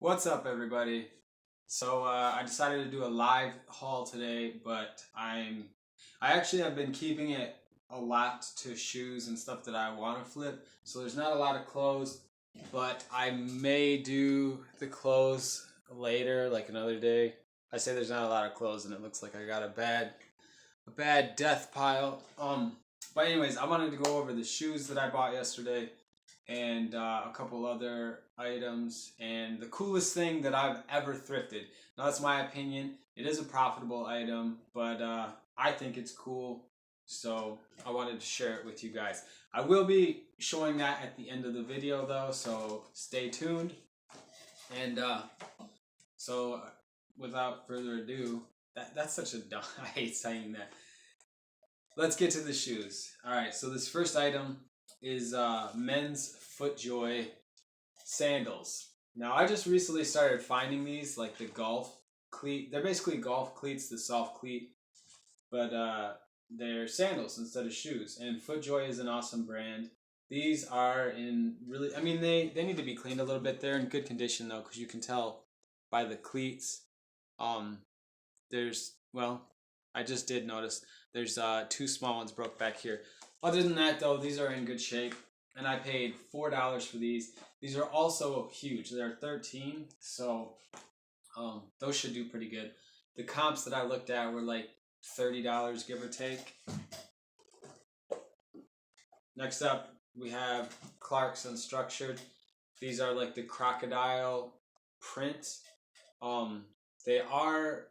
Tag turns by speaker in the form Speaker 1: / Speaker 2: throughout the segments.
Speaker 1: What's up, everybody? So I decided to do a live haul today, but I actually have been keeping it a lot to shoes and stuff that I want to flip. So there's not a lot of clothes, but I may do the clothes later, like another day. I say there's not a lot of clothes, and it looks like I got a bad death pile. But anyways, I wanted to go over the shoes that I bought yesterday and a couple other items, and the coolest thing that I've ever thrifted. Now that's my opinion. It is a profitable item, but I think it's cool, so I wanted to share it with you guys. I will be showing that at the end of the video though, so stay tuned. And so without further ado, that's such a dumb, I hate saying that. Let's get to the shoes. Alright, so this first item is men's FootJoy sandals. Now I just recently started finding these, like the golf cleat. They're basically golf cleats, the soft cleat, but they're sandals instead of shoes. And FootJoy is an awesome brand. These are in really, I mean, they need to be cleaned a little bit. They're in good condition though, because you can tell by the cleats. There's, well, I just did notice there's two small ones broke back here. Other than that though, these are in good shape, and I paid $4 for these. These are also huge. They're 13, so those should do pretty good. The comps that I looked at were like $30, give or take. Next up, we have Clark's Unstructured. These are like the crocodile print. They are,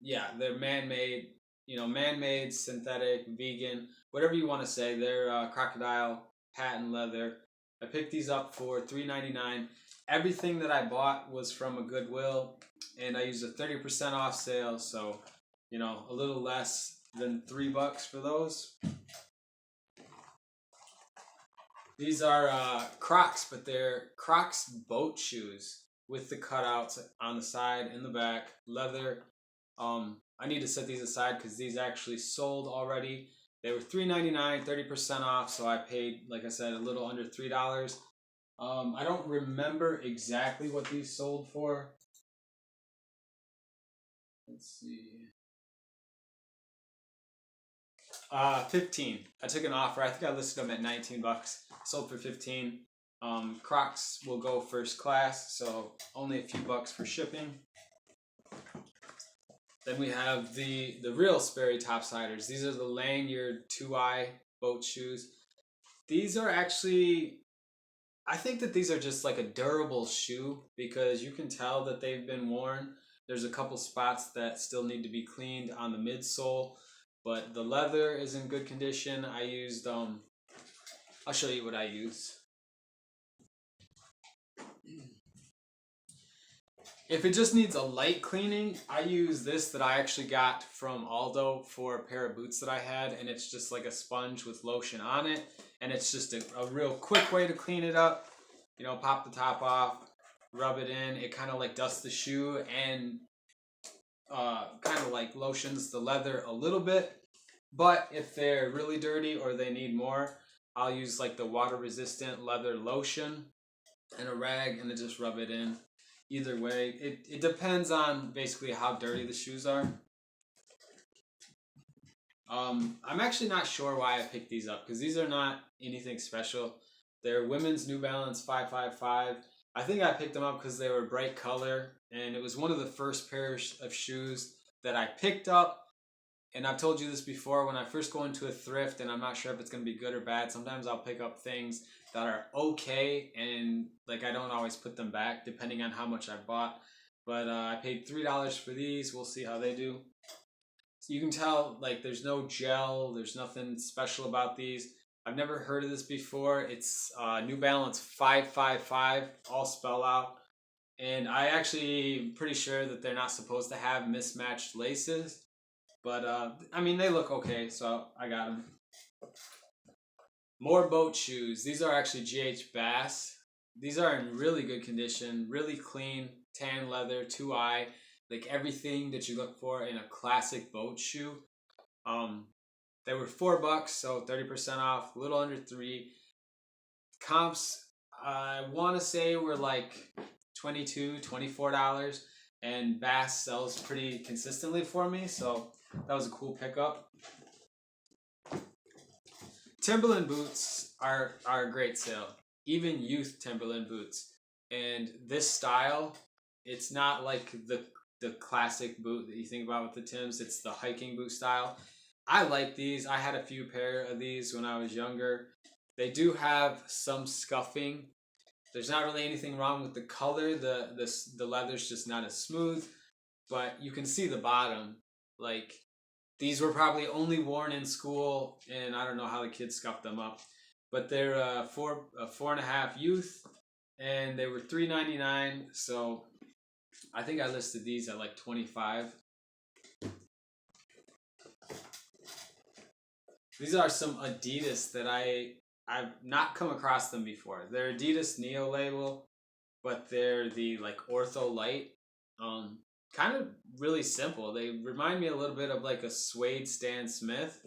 Speaker 1: yeah, they're man-made, man-made, synthetic, vegan, whatever you want to say. They're crocodile patent leather. I picked these up for $3.99. Everything that I bought was from a Goodwill, and I used a 30% off sale, so a little less than $3 for those. These are Crocs, but they're Crocs boat shoes with the cutouts on the side and the back, leather. I need to set these aside because these actually sold already. They were $3.99, 30% off, so I paid, like I said, a little under $3. I don't remember exactly what these sold for. Let's see. 15. I took an offer. I think I listed them at $19. Sold for 15. Crocs will go first class, so only a few bucks for shipping. Then we have the real Sperry topsiders. These are the lanyard 2i boat shoes. These are actually, I think that these are just like a durable shoe because you can tell that they've been worn. There's a couple spots that still need to be cleaned on the midsole, but the leather is in good condition. I used, I'll show you what I use. If it just needs a light cleaning, I use this that I actually got from Aldo for a pair of boots that I had, and it's just like a sponge with lotion on it, and it's just a real quick way to clean it up. Pop the top off, rub it in. It kind of like dusts the shoe and kind of like lotions the leather a little bit. But if they're really dirty or they need more, I'll use like the water resistant leather lotion and a rag, and then just rub it in. Either way, it depends on basically how dirty the shoes are. I'm actually not sure why I picked these up because these are not anything special. They're women's New Balance 555. I think I picked them up because they were bright color, and it was one of the first pairs of shoes that I picked up. And I've told you this before, when I first go into a thrift and I'm not sure if it's going to be good or bad, sometimes I'll pick up things that are okay, and like I don't always put them back depending on how much I bought. But I paid $3 for these. We'll see how they do. So you can tell like there's no gel, there's nothing special about these. I've never heard of this before. It's New Balance 555, all spell out. And I actually pretty sure that they're not supposed to have mismatched laces. But, I mean, they look okay, so I got them. More boat shoes. These are actually GH Bass. These are in really good condition, really clean, tan leather, 2i, like everything that you look for in a classic boat shoe. They were $4, so 30% off, a little under $3. Comps, I want to say were like $22, $24, and Bass sells pretty consistently for me, so that was a cool pickup. Timberland boots are a great sale, even youth Timberland boots. And this style, it's not like the classic boot that you think about with the Timbs. It's the hiking boot style. I like these. I had a few pair of these when I was younger. They do have some scuffing. There's not really anything wrong with the color. The leather's just not as smooth, but you can see the bottom. Like, these were probably only worn in school, and I don't know how the kids scuffed them up. But they're a 4.5 youth, and they were $3.99. So I think I listed these at like 25. These are some Adidas that I've not come across them before. They're Adidas Neo label, but they're the like Ortho Light. Kind of really simple. They remind me a little bit of like a suede Stan Smith.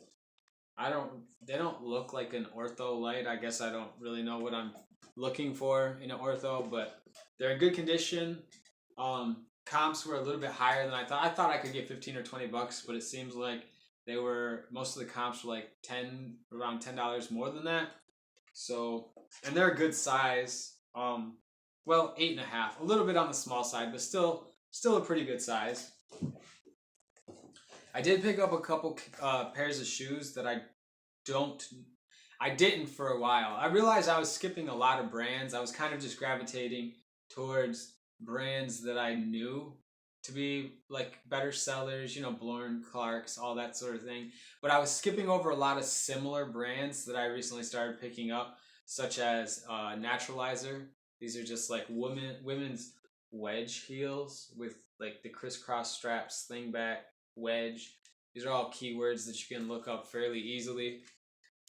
Speaker 1: They don't look like an Ortho Light. I guess I don't really know what I'm looking for in an Ortho, but they're in good condition. Comps were a little bit higher than I thought. I thought I could get 15 or 20 bucks, but it seems like most of the comps were like around $10 more than that. So, and they're a good size. Well, 8.5, a little bit on the small side, but still a pretty good size. I did pick up a couple pairs of shoes that I didn't for a while. I realized I was skipping a lot of brands. I was kind of just gravitating towards brands that I knew to be like better sellers, Bjorn, Clark's, all that sort of thing. But I was skipping over a lot of similar brands that I recently started picking up, such as Naturalizer. These are just like women's wedge heels with like the crisscross straps, slingback, wedge. These are all keywords that you can look up fairly easily.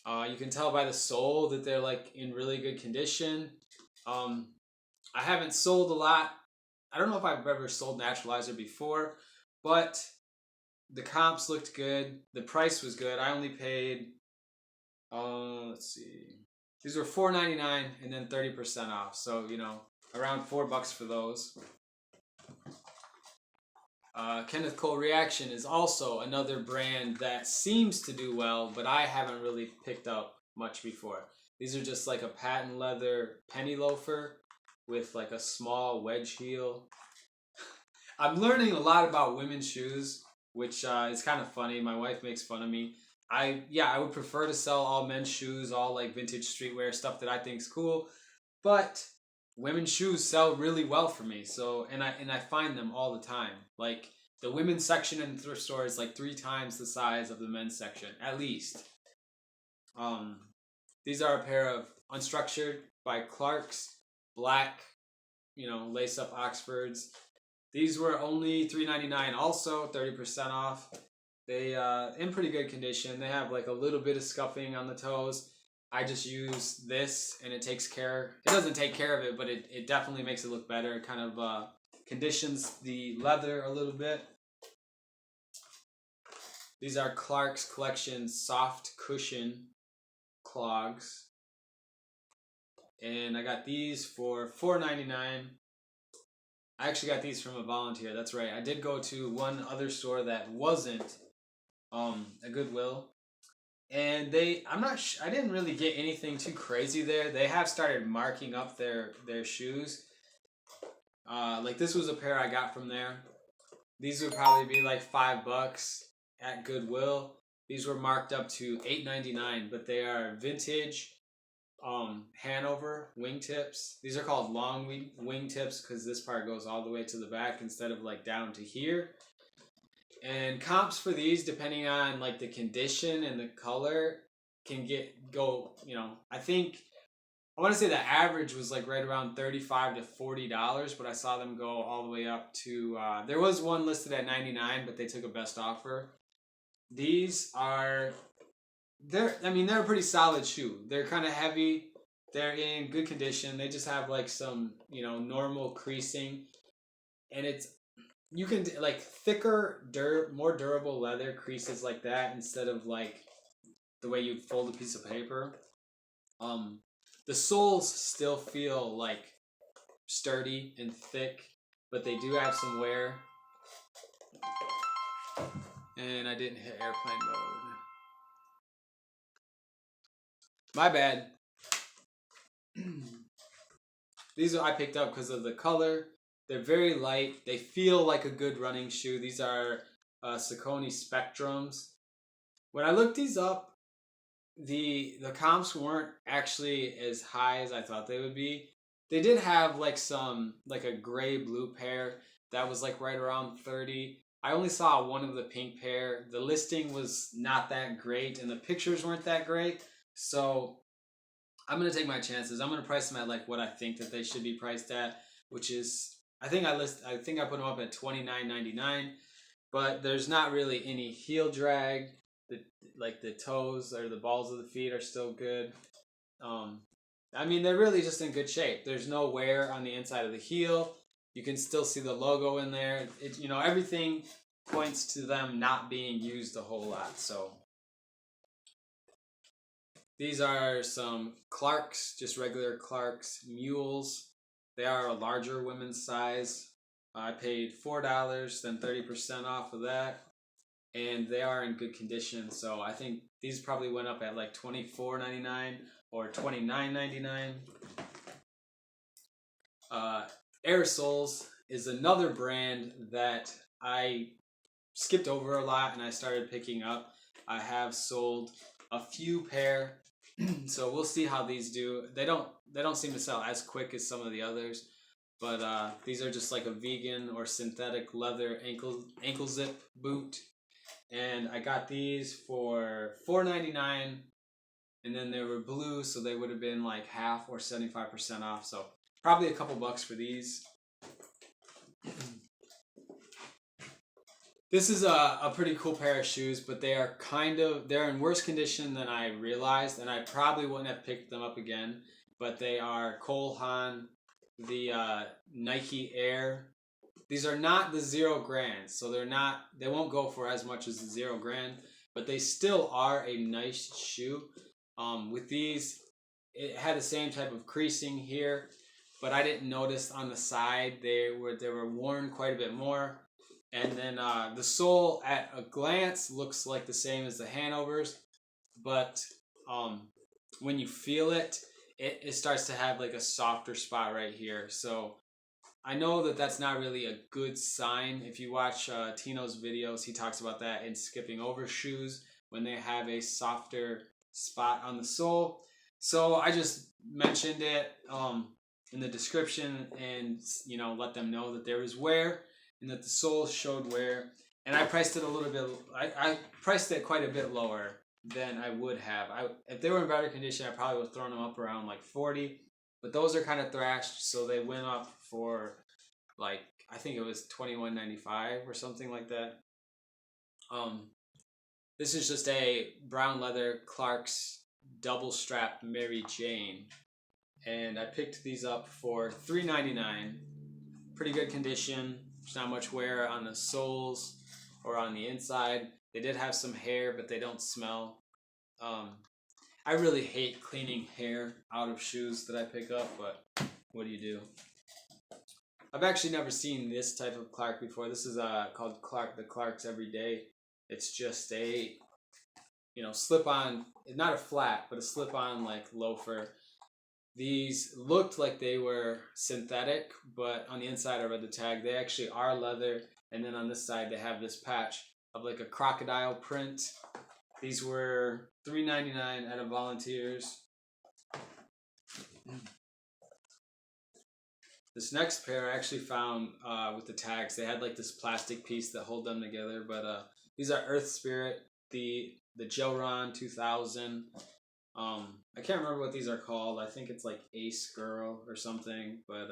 Speaker 1: You can tell by the sole that they're like in really good condition. I haven't sold a lot. I don't know if I've ever sold Naturalizer before, but the comps looked good. The price was good. I only paid, let's see. These were $4.99 and then 30% off. So, around $4 for those. Kenneth Cole Reaction is also another brand that seems to do well, but I haven't really picked up much before. These are just like a patent leather penny loafer with like a small wedge heel. I'm learning a lot about women's shoes, which is kind of funny. My wife makes fun of me. I would prefer to sell all men's shoes, all like vintage streetwear stuff that I think is cool, but women's shoes sell really well for me. So and I find them all the time. Like the women's section in the thrift store is like 3 times the size of the men's section, at least. These are a pair of Unstructured by Clark's black, lace up Oxfords. These were only $3.99, also 30% off. They in pretty good condition. They have like a little bit of scuffing on the toes. I just use this and it takes care. It doesn't take care of it, but it definitely makes it look better. It kind of conditions the leather a little bit. These are Clark's Collection soft cushion clogs. And I got these for $4.99. I actually got these from a volunteer. That's right. I did go to one other store that wasn't a Goodwill. And I didn't really get anything too crazy there. They have started marking up their shoes. Like this was a pair I got from there. These would probably be like $5 at Goodwill. These were marked up to $8.99, but they are vintage Hanover wingtips. These are called long wingtips because this part goes all the way to the back instead of like down to here. And comps for these, depending on like the condition and the color, can go. I think I want to say the average was like right around $35 to $40, but I saw them go all the way up to. There was one listed at $99, but they took a best offer. These are. They're a pretty solid shoe. They're kind of heavy. They're in good condition. They just have like some, normal creasing. And you can like thicker, more durable leather creases like that instead of like the way you'd fold a piece of paper. The soles still feel like sturdy and thick, but they do have some wear. And I didn't hit airplane mode. My bad. These I picked up because of the color. They're very light. They feel like a good running shoe. These are Saucony Spectrums. When I looked these up, the comps weren't actually as high as I thought they would be. They did have like a gray blue pair that was like right around 30. I only saw one of the pink pair. The listing was not that great and the pictures weren't that great. So I'm gonna take my chances. I'm gonna price them at like what I think that they should be priced at, which is I think I put them up at $29.99, but there's not really any heel drag. The toes or the balls of the feet are still good. I mean, they're really just in good shape. There's no wear on the inside of the heel. You can still see the logo in there. Everything points to them not being used a whole lot. So these are some Clarks, just regular Clarks mules. They are a larger women's size. I paid $4, then 30% off of that. And they are in good condition. So I think these probably went up at like $24.99 or $29.99. Aerosoles is another brand that I skipped over a lot and I started picking up. I have sold a few pair, so we'll see how these do. They don't seem to sell as quick as some of the others, but these are just like a vegan or synthetic leather ankle zip boot, and I got these for $4.99, and then they were blue, so they would have been like half or 75% off. So probably a couple bucks for these. This is a pretty cool pair of shoes, but they're in worse condition than I realized, and I probably wouldn't have picked them up again. But they are Cole Haan, the Nike Air. These are not the 0 grand, so they won't go for as much as the 0 grand, but they still are a nice shoe. With these, it had the same type of creasing here, but I didn't notice on the side they were worn quite a bit more. And then the sole at a glance looks like the same as the Hanovers, but when you feel it, it starts to have like a softer spot right here. So I know that that's not really a good sign. If you watch Tino's videos, he talks about that in skipping over shoes when they have a softer spot on the sole. So I just mentioned it in the description and let them know that there is wear and that the sole showed wear. And I priced it a little bit. I priced it quite a bit lower than I would have. If they were in better condition, I probably would have thrown them up around like 40. But those are kind of thrashed, so they went up for like I think it was $21.95 or something like that. This is just a brown leather Clarks double strap Mary Jane, and I picked these up for $3.99. Pretty good condition. There's not much wear on the soles or on the inside. They did have some hair, but they don't smell. I really hate cleaning hair out of shoes that I pick up, but what do you do? I've actually never seen this type of Clark before. This is called the Clarks Everyday. It's just a slip-on, not a flat, but a slip-on like loafer. These looked like they were synthetic, but on the inside I read the tag. They actually are leather, and then on this side they have this patch of like a crocodile print. These were $3.99 at a Volunteers. This next pair I actually found with the tags. They had like this plastic piece that hold them together, but these are Earth Spirit, the Gelron 2000. I can't remember what these are called. I think it's like Ace Girl or something, but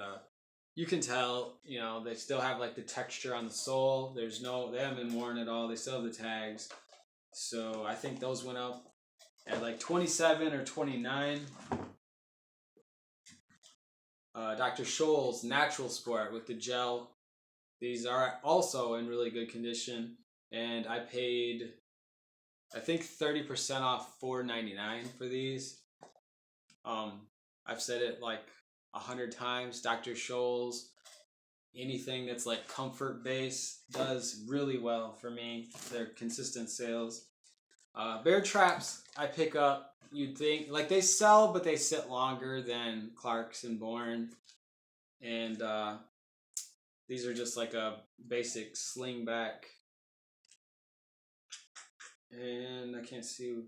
Speaker 1: you can tell, they still have like the texture on the sole. They haven't been worn at all. They still have the tags. So I think those went up at like 27 or 29. Dr. Scholl's Natural Sport with the gel. These are also in really good condition, and I paid, I think 30% off $4.99 for these. I've said it like 100 times. Dr. Scholl's, anything that's like comfort base does really well for me. They're consistent sales. Bear traps I pick up. You'd think like they sell, but they sit longer than Clark's and Bourne. And these are just like a basic sling back. And I can't see.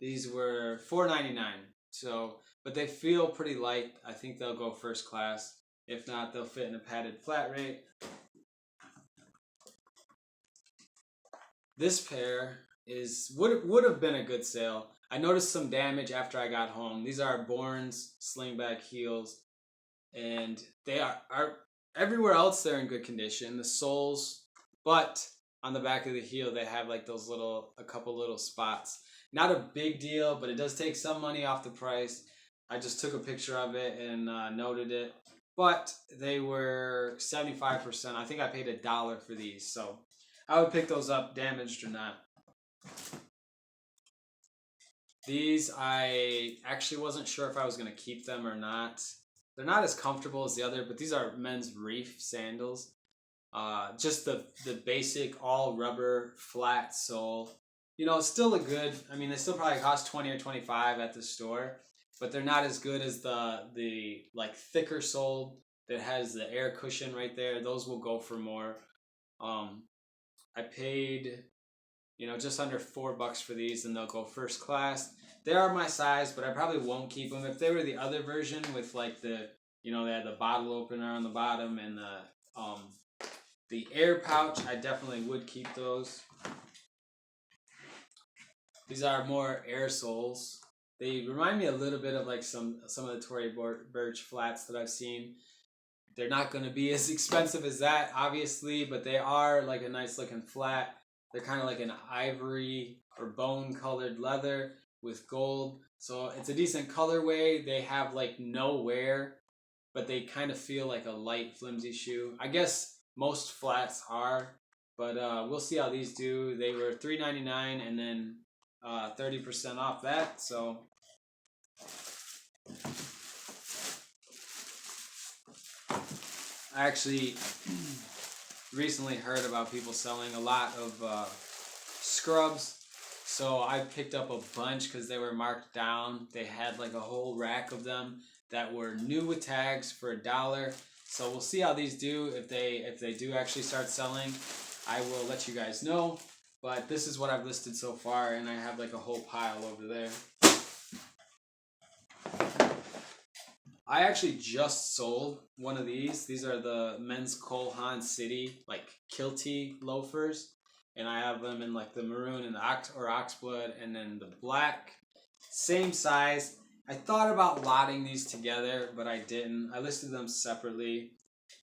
Speaker 1: These were $4.99. So, but they feel pretty light. I think they'll go first class. If not, they'll fit in a padded flat rate. This pair would have been a good sale. I noticed some damage after I got home. These are Bourne's slingback heels, and they are everywhere else they're in good condition. The soles, but on the back of the heel they have like a couple little spots. Not a big deal, but it does take some money off the price. I just took a picture of it and noted it. But they were 75%. I think I paid $1 for these, so I would pick those up, damaged or not. These, I actually wasn't sure if I was going to keep them or not. They're not as comfortable as the other, but these are men's reef sandals. Just the basic all rubber flat sole. You know, it's still a good, I mean, they still probably cost 20 or 25 at the store, but they're not as good as the like thicker sole that has the air cushion right there. Those will go for more. I paid, you know, just under $4 for these, and they'll go first class. They are my size, but I probably won't keep them. If they were the other version with like you know, they had the bottle opener on the bottom and the air pouch, I definitely would keep those. These are more air soles. They remind me a little bit of like some of the Tory Burch flats that I've seen. They're not going to be as expensive as that, obviously, but they are like a nice looking flat. They're kind of like an ivory or bone colored leather with gold. So it's a decent colorway. They have like no wear, but they kind of feel like a light flimsy shoe. I guess most flats are, but we'll see how these do. They were $3.99 and then 30% off that. So I actually recently heard about people selling a lot of scrubs. So I picked up a bunch because they were marked down. They had like a whole rack of them that were new with tags for $1. So we'll see how these do. If they do actually start selling, I will let you guys know. But this is what I've listed so far, and I have like a whole pile over there. I actually just sold one of these. These are the men's Cole Haan City like kilty loafers, and I have them in like the maroon and the oxblood, and then the black. Same size. I thought about lotting these together, but I didn't. I listed them separately.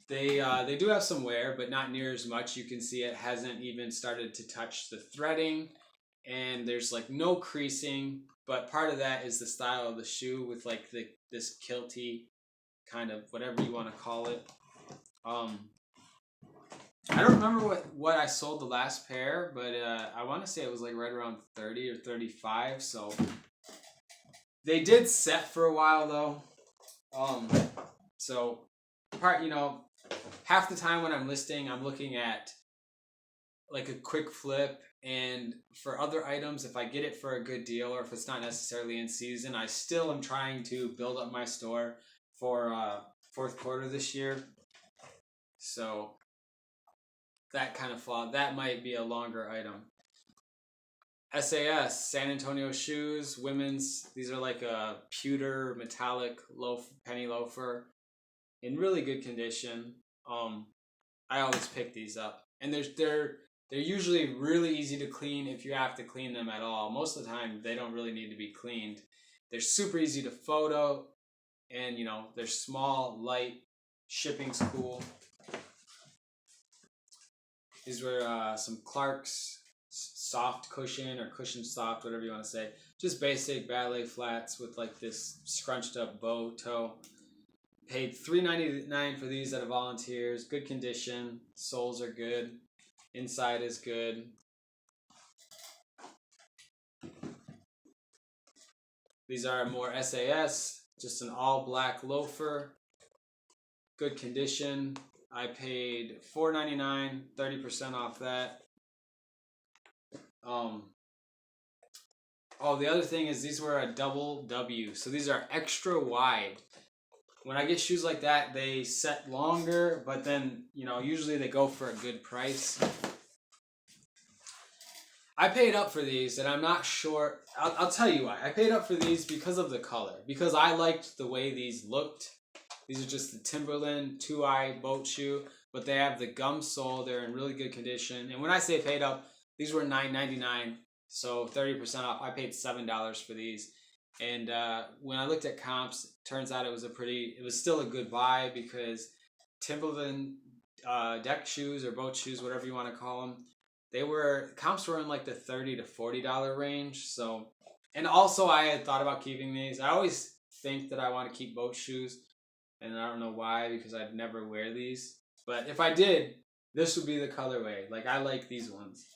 Speaker 1: They do have some wear, but not near as much. You can see it hasn't even started to touch the threading, and there's like no creasing. But part of that is the style of the shoe with like this kilty kind of whatever you want to call it. I don't remember what I sold the last pair, but I want to say it was like right around 30 or 35. So they did set for a while though. So you know, half the time when I'm listing, I'm looking at like a quick flip, and for other items, if I get it for a good deal or if it's not necessarily in season, I still am trying to build up my store for fourth quarter this year. So that kind of fall, that might be a longer item. SAS, San Antonio shoes, women's. These are like a pewter metallic penny loafer in really good condition. I always pick these up, and they're usually really easy to clean if you have to clean them at all. Most of the time, they don't really need to be cleaned. They're super easy to photo, and you know, they're small, light, shipping's cool. These were some Clark's soft cushion or cushion soft, whatever you want to say. Just basic ballet flats with like this scrunched up bow toe. Paid $3.99 for these at a Volunteers. Good condition. Soles are good. Inside is good. These are more SAS. Just an all black loafer, good condition. I paid $4.99, 30% off that. Oh, the other thing is these were a double W, so these are extra wide. When I get shoes like that, they set longer, but then, usually they go for a good price. I paid up for these, and I'm not sure. I'll tell you why. I paid up for these because of the color. Because I liked the way these looked. These are just the Timberland 2-eye boat shoe, but they have the gum sole. They're in really good condition. And when I say paid up, these were $9.99, so 30% off. I paid $7 for these. And when I looked at comps, it turns out it was still a good buy because Timberland deck shoes or boat shoes, whatever you want to call them, comps were in like the $30 to $40 range. So, and also I had thought about keeping these. I always think that I want to keep boat shoes, and I don't know why, because I'd never wear these. But if I did, this would be the colorway. Like, I like these ones.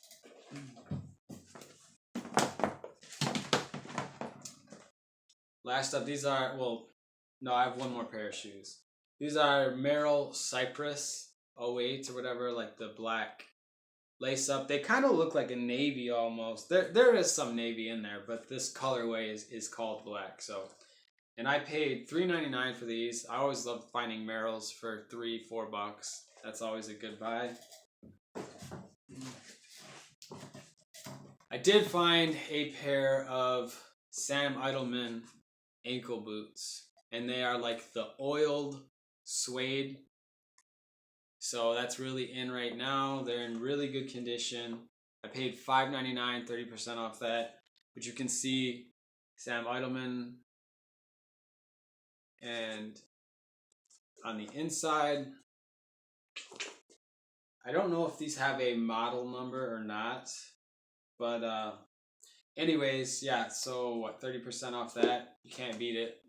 Speaker 1: Last up, these are, I have one more pair of shoes. These are Merrell Cypress 08 or whatever, like the black lace up. They kind of look like a navy almost. There is some navy in there, but this colorway is called black. So, and I paid $3.99 for these. I always love finding Merrells for $3-4. That's always a good buy. I did find a pair of Sam Edelman ankle boots, and they are like the oiled suede. So that's really in right now. They're in really good condition. I paid $5.99, 30% off that. But you can see Sam Edelman. And on the inside, I don't know if these have a model number or not. But anyways, yeah, so what, 30% off that? You can't beat it.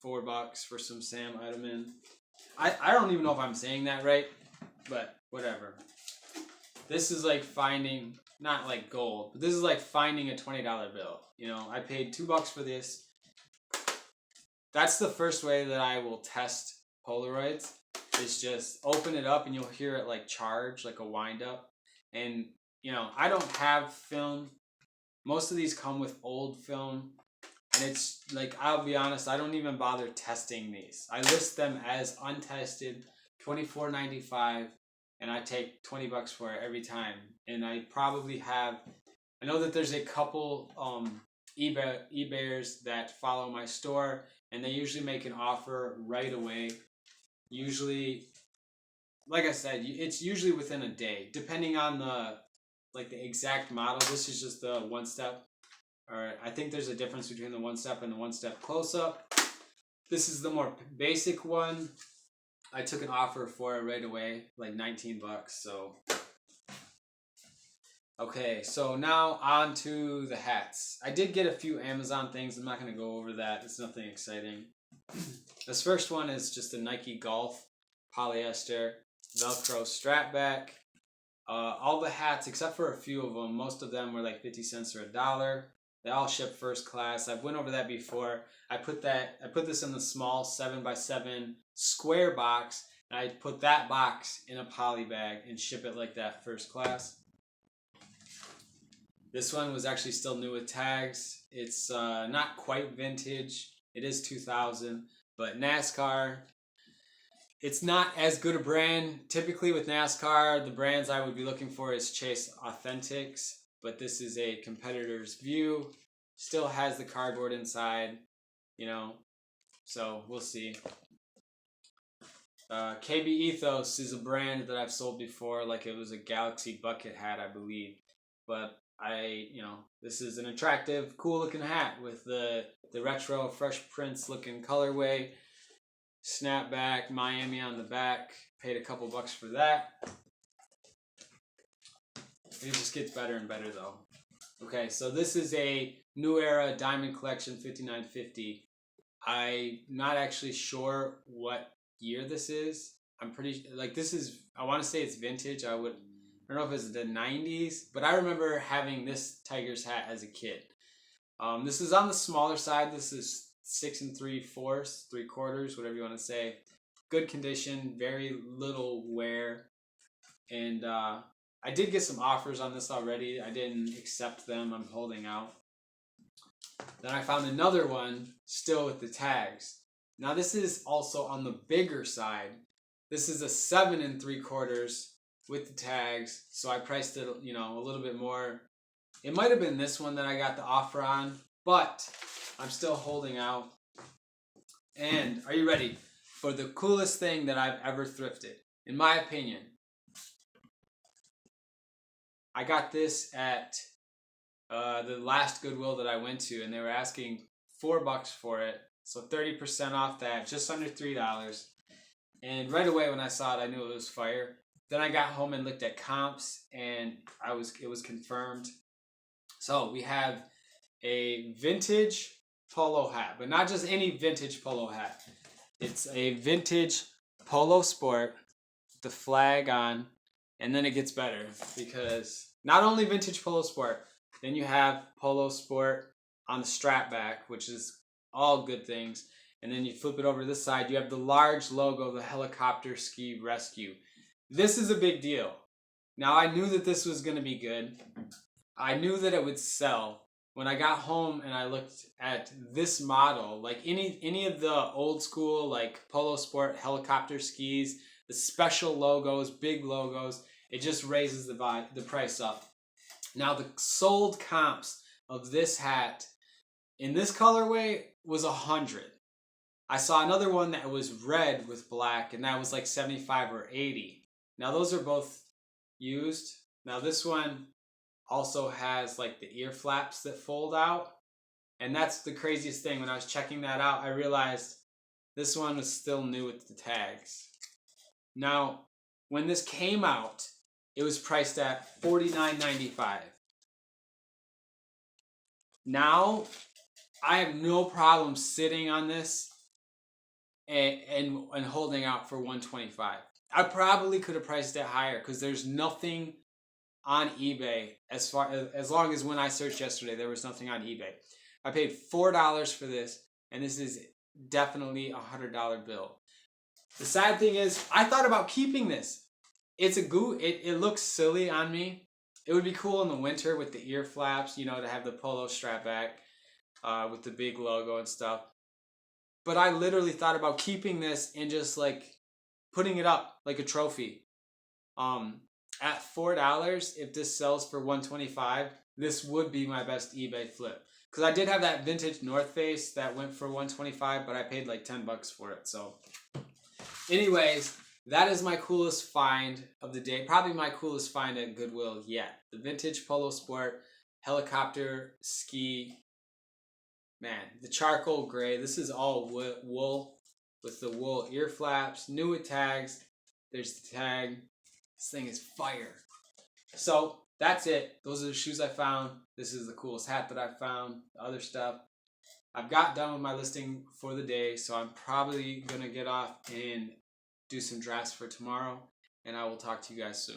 Speaker 1: $4 for some Sam Edelman. I don't even know if I'm saying that right, but whatever. This is like finding, not like gold, but this is like finding a $20 bill. I paid $2 for this. That's the first way that I will test Polaroids, is just open it up and you'll hear it like charge, like a wind up. And, I don't have film. Most of these come with old film. And it's like, I'll be honest, I don't even bother testing these. I list them as untested, $24.95, and I take $20 for it every time. And I know that there's a couple eBayers that follow my store, and they usually make an offer right away. Usually, like I said, it's usually within a day, depending on the exact model. This is just the one step. Alright, I think there's a difference between the one step and the one step close up. This is the more basic one. I took an offer for it right away, like $19. So, okay, so now on to the hats. I did get a few Amazon things. I'm not going to go over that. It's nothing exciting. This first one is just a Nike Golf polyester Velcro strap back. All the hats, except for a few of them, most of them were like 50 cents or $1. They all ship first class. I've went over that before. I put this in the small 7x7 square box, and I put that box in a poly bag and ship it like that first class. This one was actually still new with tags. It's not quite vintage. It is 2000, but NASCAR. It's not as good a brand. Typically with NASCAR, the brands I would be looking for is Chase Authentics, but this is a competitor's view. Still has the cardboard inside, so we'll see. KB Ethos is a brand that I've sold before, like it was a Galaxy bucket hat, I believe. But this is an attractive, cool looking hat with the retro Fresh Prince looking colorway. Snapback, Miami on the back. Paid a couple bucks for that. It just gets better and better though. Okay, so this is a New Era Diamond Collection 5950. I'm not actually sure what year this is. I'm pretty I want to say it's vintage. I don't know if it's the 90s, but I remember having this Tiger's hat as a kid. This is on the smaller side. This is 6 3/4, 3/4, whatever you want to say. Good condition, very little wear. And I did get some offers on this already. I didn't accept them. I'm holding out. Then I found another one still with the tags. Now this is also on the bigger side. This is a 7 3/4 with the tags. So I priced it, you know, a little bit more. It might have been this one that I got the offer on, but I'm still holding out. And are you ready for the coolest thing that I've ever thrifted? In my opinion, I got this at the last Goodwill that I went to, and they were asking $4 for it. So 30% off that, just under $3. And right away when I saw it, I knew it was fire. Then I got home and looked at comps, and it was confirmed. So we have a vintage polo hat, but not just any vintage polo hat. It's a vintage polo sport, with the flag on, and then it gets better because not only vintage polo sport, then you have polo sport on the strap back, which is all good things. And then you flip it over to this side, you have the large logo, the helicopter ski rescue. This is a big deal. Now I knew that this was going to be good. I knew that it would sell. When I got home and I looked at this model, like any of the old school like polo sport helicopter skis, the special logos, big logos, it just raises the price up. Now the sold comps of this hat in this colorway was 100. I saw another one that was red with black, and that was like 75 or 80. Now those are both used. Now this one also has like the ear flaps that fold out. And that's the craziest thing. When I was checking that out, I realized this one was still new with the tags. Now, when this came out, it was priced at $49.95. Now, I have no problem sitting on this and holding out for $125. I probably could have priced it higher because there's nothing on eBay as long as when I searched yesterday, there was nothing on eBay. I paid $4 for this, and this is definitely a $100 bill. The sad thing is, I thought about keeping this. It's a it looks silly on me. It would be cool in the winter with the ear flaps, you know, to have the polo strap back with the big logo and stuff. But I literally thought about keeping this and just like putting it up like a trophy. At $4, if this sells for $125, this would be my best eBay flip. Because I did have that vintage North Face that went for $125, but I paid like $10 for it. So, anyways, that is my coolest find of the day. Probably my coolest find at Goodwill yet. The vintage Polo Sport helicopter ski. Man, the charcoal gray. This is all wool with the wool ear flaps. New with tags. There's the tag. This thing is fire. So that's it. Those are the shoes I found. This is the coolest hat that I found. The other stuff. I've got done with my listing for the day, so I'm probably going to get off and do some drafts for tomorrow, and I will talk to you guys soon.